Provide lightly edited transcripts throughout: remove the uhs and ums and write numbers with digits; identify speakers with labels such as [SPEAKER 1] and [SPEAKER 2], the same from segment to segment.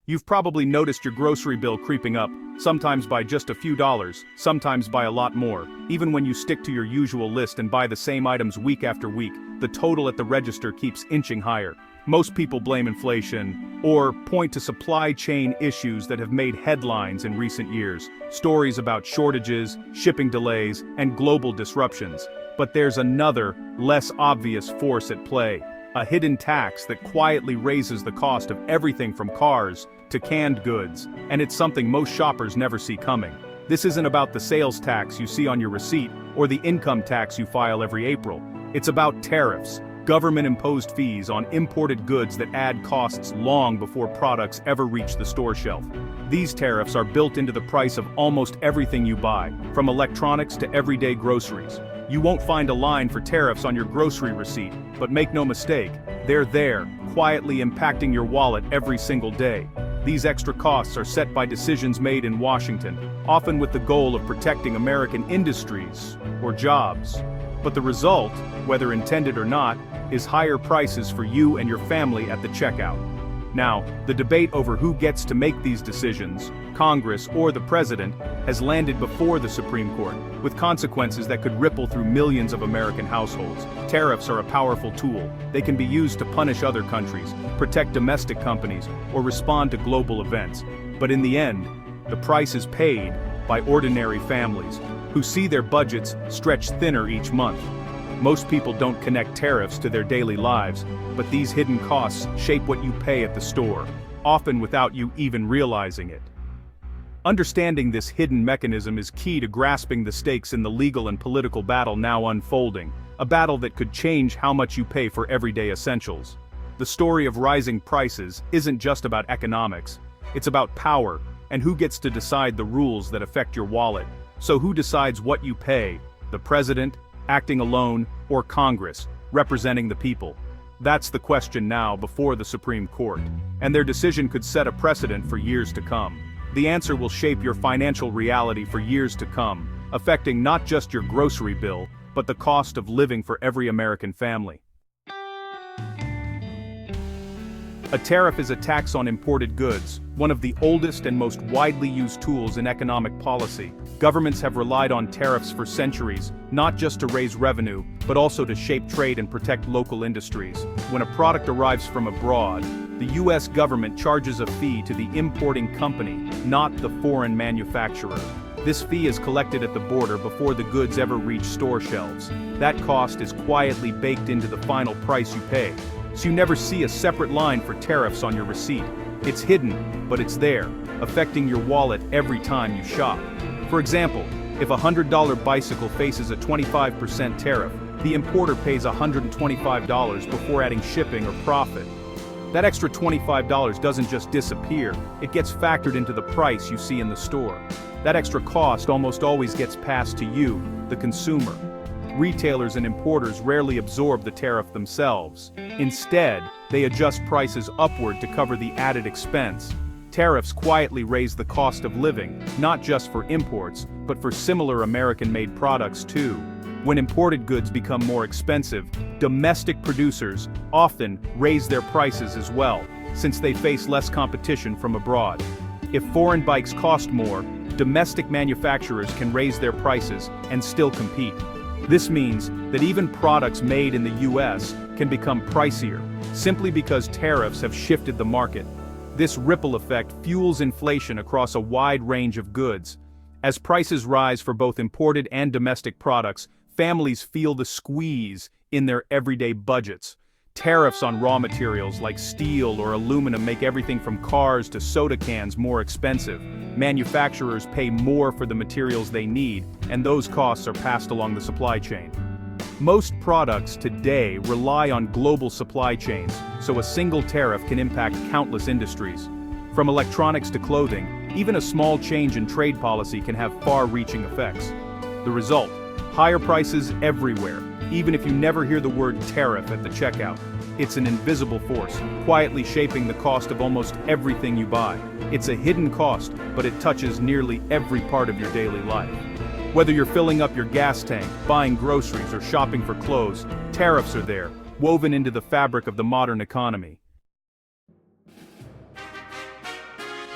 [SPEAKER 1] You've probably noticed your grocery bill creeping up, sometimes by just a few dollars, sometimes by a lot more. Even when you stick to your usual list and buy the same items week after week, the total at the register keeps inching higher. Most people blame inflation, or point to supply chain issues that have made headlines in recent years. Stories about shortages, shipping delays, and global disruptions. But there's another, less obvious force at play. A hidden tax that quietly raises the cost of everything from cars to canned goods, and it's something most shoppers never see coming. This isn't about the sales tax you see on your receipt or the income tax you file every April. It's about tariffs, government-imposed fees on imported goods that add costs long before products ever reach the store shelf. These tariffs are built into the price of almost everything you buy, from electronics to everyday groceries. You won't find a line for tariffs on your grocery receipt, but make no mistake, they're there, quietly impacting your wallet every single day. These extra costs are set by decisions made in Washington, often with the goal of protecting American industries or jobs. But the result, whether intended or not, is higher prices for you and your family at the checkout. Now, the debate over who gets to make these decisions, Congress or the President, has landed before the Supreme Court, with consequences that could ripple through millions of American households. Tariffs are a powerful tool. They can be used to punish other countries, protect domestic companies, or respond to global events. But in the end, the price is paid by ordinary families, who see their budgets stretch thinner each month. Most people don't connect tariffs to their daily lives, but these hidden costs shape what you pay at the store, often without you even realizing it. Understanding this hidden mechanism is key to grasping the stakes in the legal and political battle now unfolding, a battle that could change how much you pay for everyday essentials. The story of rising prices isn't just about economics, it's about power, and who gets to decide the rules that affect your wallet. So who decides what you pay? The president, acting alone, or Congress, representing the people? That's the question now before the Supreme Court, and their decision could set a precedent for years to come. The answer will shape your financial reality for years to come, affecting not just your grocery bill, but the cost of living for every American family. A tariff is a tax on imported goods, one of the oldest and most widely used tools in economic policy. Governments have relied on tariffs for centuries, not just to raise revenue, but also to shape trade and protect local industries. When a product arrives from abroad, the U.S. government charges a fee to the importing company, not the foreign manufacturer. This fee is collected at the border before the goods ever reach store shelves. That cost is quietly baked into the final price you pay. So you never see a separate line for tariffs on your receipt. It's hidden, but it's there, affecting your wallet every time you shop. For example, if a $100 bicycle faces a 25% tariff, the importer pays $125 before adding shipping or profit. That extra $25 doesn't just disappear, it gets factored into the price you see in the store. That extra cost almost always gets passed to you, the consumer. Retailers and importers rarely absorb the tariff themselves. Instead, they adjust prices upward to cover the added expense. Tariffs quietly raise the cost of living, not just for imports, but for similar American-made products too. When imported goods become more expensive, domestic producers often raise their prices as well, since they face less competition from abroad. If foreign bikes cost more, domestic manufacturers can raise their prices and still compete. This means that even products made in the U.S. can become pricier, simply because tariffs have shifted the market. This ripple effect fuels inflation across a wide range of goods. As prices rise for both imported and domestic products, families feel the squeeze in their everyday budgets. Tariffs on raw materials like steel or aluminum make everything from cars to soda cans more expensive. Manufacturers pay more for the materials they need, and those costs are passed along the supply chain. Most products today rely on global supply chains, so a single tariff can impact countless industries. From electronics to clothing, even a small change in trade policy can have far-reaching effects. The result: higher prices everywhere, even if you never hear the word tariff at the checkout. It's an invisible force, quietly shaping the cost of almost everything you buy. It's a hidden cost, but it touches nearly every part of your daily life. Whether you're filling up your gas tank, buying groceries, or shopping for clothes, tariffs are there, woven into the fabric of the modern economy.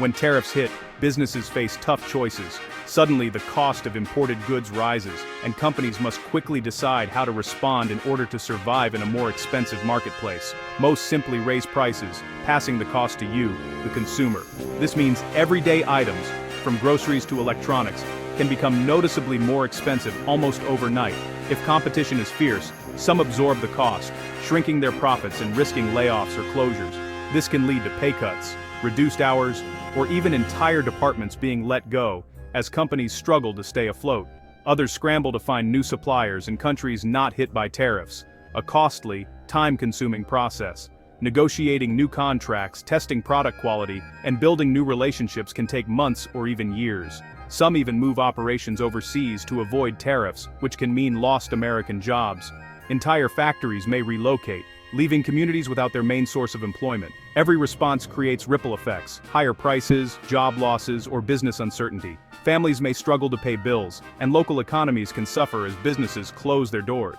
[SPEAKER 1] When tariffs hit, businesses face tough choices. Suddenly, the cost of imported goods rises, and companies must quickly decide how to respond in order to survive in a more expensive marketplace. Most simply raise prices, passing the cost to you, the consumer. This means everyday items, from groceries to electronics, can become noticeably more expensive almost overnight. If competition is fierce, some absorb the cost, shrinking their profits and risking layoffs or closures. This can lead to pay cuts, reduced hours, or even entire departments being let go, as companies struggle to stay afloat. Others scramble to find new suppliers in countries not hit by tariffs, a costly, time-consuming process. Negotiating new contracts, testing product quality, and building new relationships can take months or even years. Some even move operations overseas to avoid tariffs, which can mean lost American jobs. Entire factories may relocate, leaving communities without their main source of employment. Every response creates ripple effects: higher prices, job losses, or business uncertainty. Families may struggle to pay bills, and local economies can suffer as businesses close their doors.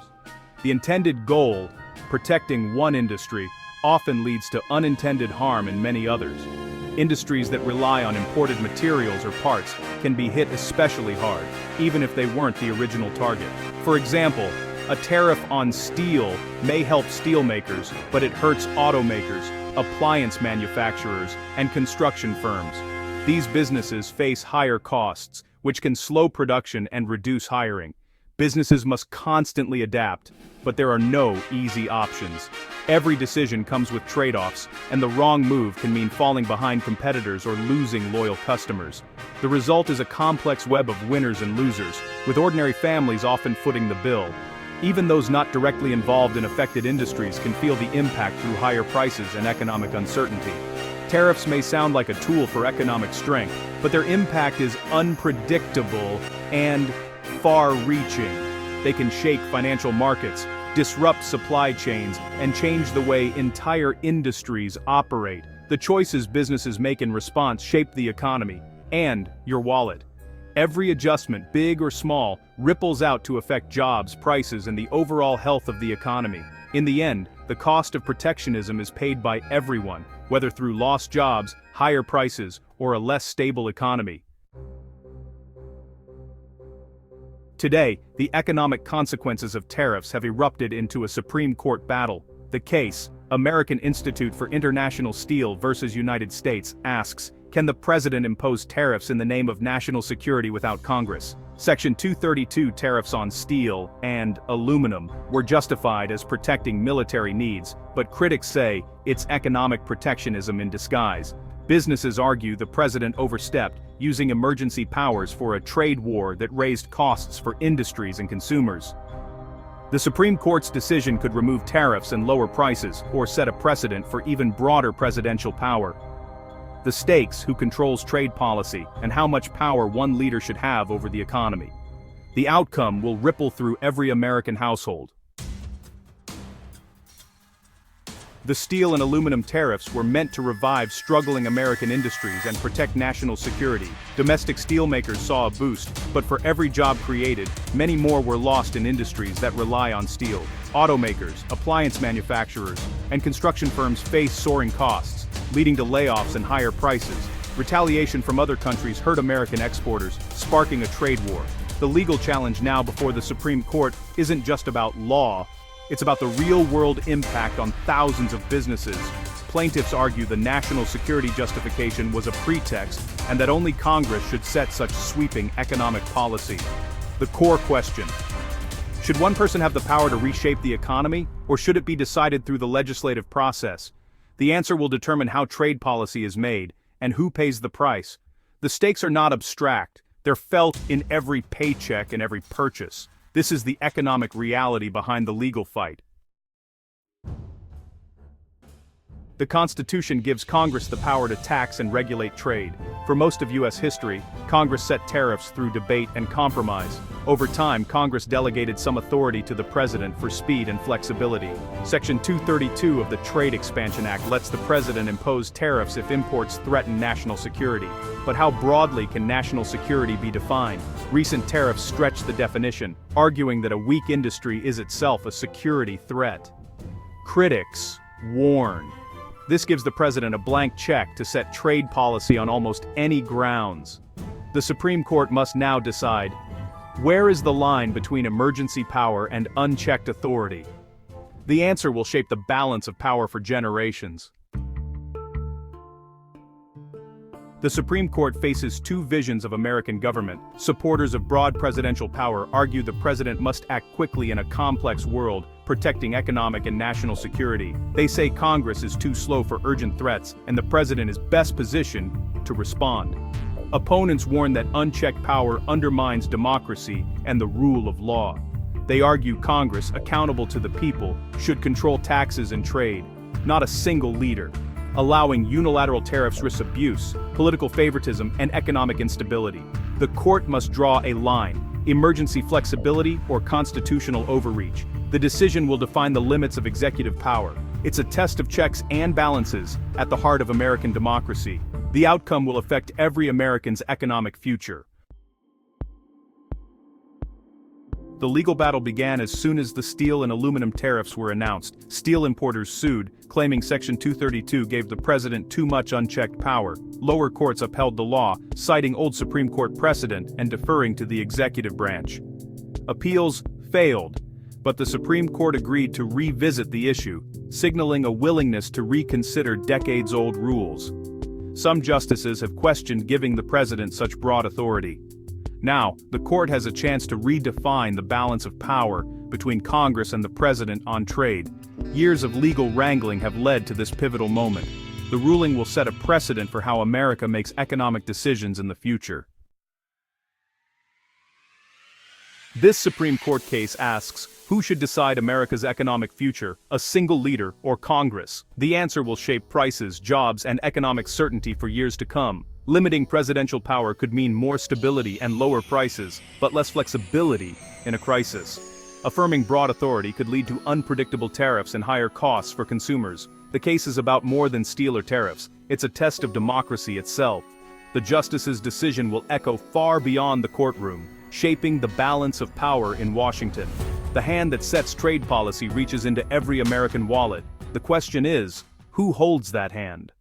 [SPEAKER 1] The intended goal, protecting one industry, often leads to unintended harm in many others. Industries that rely on imported materials or parts can be hit especially hard, even if they weren't the original target. For example, a tariff on steel may help steelmakers, but it hurts automakers, appliance manufacturers, and construction firms. These businesses face higher costs, which can slow production and reduce hiring. Businesses must constantly adapt, but there are no easy options. Every decision comes with trade-offs, and the wrong move can mean falling behind competitors or losing loyal customers. The result is a complex web of winners and losers, with ordinary families often footing the bill. Even those not directly involved in affected industries can feel the impact through higher prices and economic uncertainty. Tariffs may sound like a tool for economic strength, but their impact is unpredictable and far-reaching. They can shake financial markets, disrupt supply chains, and change the way entire industries operate. The choices businesses make in response shape the economy and your wallet. Every adjustment, big or small, ripples out to affect jobs, prices, and the overall health of the economy. In the end, the cost of protectionism is paid by everyone, whether through lost jobs, higher prices, or a less stable economy. Today, the economic consequences of tariffs have erupted into a Supreme Court battle. The case, American Institute for International Steel versus United States, asks, can the president impose tariffs in the name of national security without Congress? Section 232 tariffs on steel and aluminum were justified as protecting military needs, but critics say it's economic protectionism in disguise. Businesses argue the president overstepped, using emergency powers for a trade war that raised costs for industries and consumers. The Supreme Court's decision could remove tariffs and lower prices, or set a precedent for even broader presidential power. The stakes: who controls trade policy, and how much power one leader should have over the economy. The outcome will ripple through every American household. The steel and aluminum tariffs were meant to revive struggling American industries and protect national security. Domestic steelmakers saw a boost, but for every job created, many more were lost in industries that rely on steel. Automakers, appliance manufacturers, and construction firms face soaring costs, leading to layoffs and higher prices. Retaliation from other countries hurt American exporters, sparking a trade war. The legal challenge now before the Supreme Court isn't just about law, it's about the real-world impact on thousands of businesses. Plaintiffs argue the national security justification was a pretext and that only Congress should set such sweeping economic policy. The core question: should one person have the power to reshape the economy, or should it be decided through the legislative process? The answer will determine how trade policy is made, and who pays the price. The stakes are not abstract, they're felt in every paycheck and every purchase. This is the economic reality behind the legal fight. The Constitution gives Congress the power to tax and regulate trade. For most of U.S. history, Congress set tariffs through debate and compromise. Over time, Congress delegated some authority to the president for speed and flexibility. Section 232 of the Trade Expansion Act lets the president impose tariffs if imports threaten national security. But how broadly can national security be defined? Recent tariffs stretch the definition, arguing that a weak industry is itself a security threat. Critics warn: This gives the president a blank check to set trade policy on almost any grounds. The Supreme Court must now decide, where is the line between emergency power and unchecked authority? The answer will shape the balance of power for generations. The Supreme Court faces two visions of American government. Supporters of broad presidential power argue the president must act quickly in a complex world, protecting economic and national security. They say Congress is too slow for urgent threats, and the president is best positioned to respond. Opponents warn that unchecked power undermines democracy and the rule of law. They argue Congress, accountable to the people, should control taxes and trade, not a single leader. Allowing unilateral tariffs risks abuse, political favoritism, and economic instability. The court must draw a line: emergency flexibility or constitutional overreach. The decision will define the limits of executive power. It's a test of checks and balances at the heart of American democracy. The outcome will affect every American's economic future. The legal battle began as soon as the steel and aluminum tariffs were announced. Steel importers sued, claiming Section 232 gave the president too much unchecked power. Lower courts upheld the law, citing old Supreme Court precedent and deferring to the executive branch. Appeals failed, but the Supreme Court agreed to revisit the issue, signaling a willingness to reconsider decades-old rules. Some justices have questioned giving the president such broad authority. Now, the court has a chance to redefine the balance of power between Congress and the president on trade. Years of legal wrangling have led to this pivotal moment. The ruling will set a precedent for how America makes economic decisions in the future. This Supreme Court case asks, who should decide America's economic future, a single leader or Congress? The answer will shape prices, jobs, and economic certainty for years to come. Limiting presidential power could mean more stability and lower prices, but less flexibility in a crisis. Affirming broad authority could lead to unpredictable tariffs and higher costs for consumers. The case is about more than steel or tariffs. It's a test of democracy itself. The justice's decision will echo far beyond the courtroom, shaping the balance of power in Washington. The hand that sets trade policy reaches into every American wallet. The question is, who holds that hand?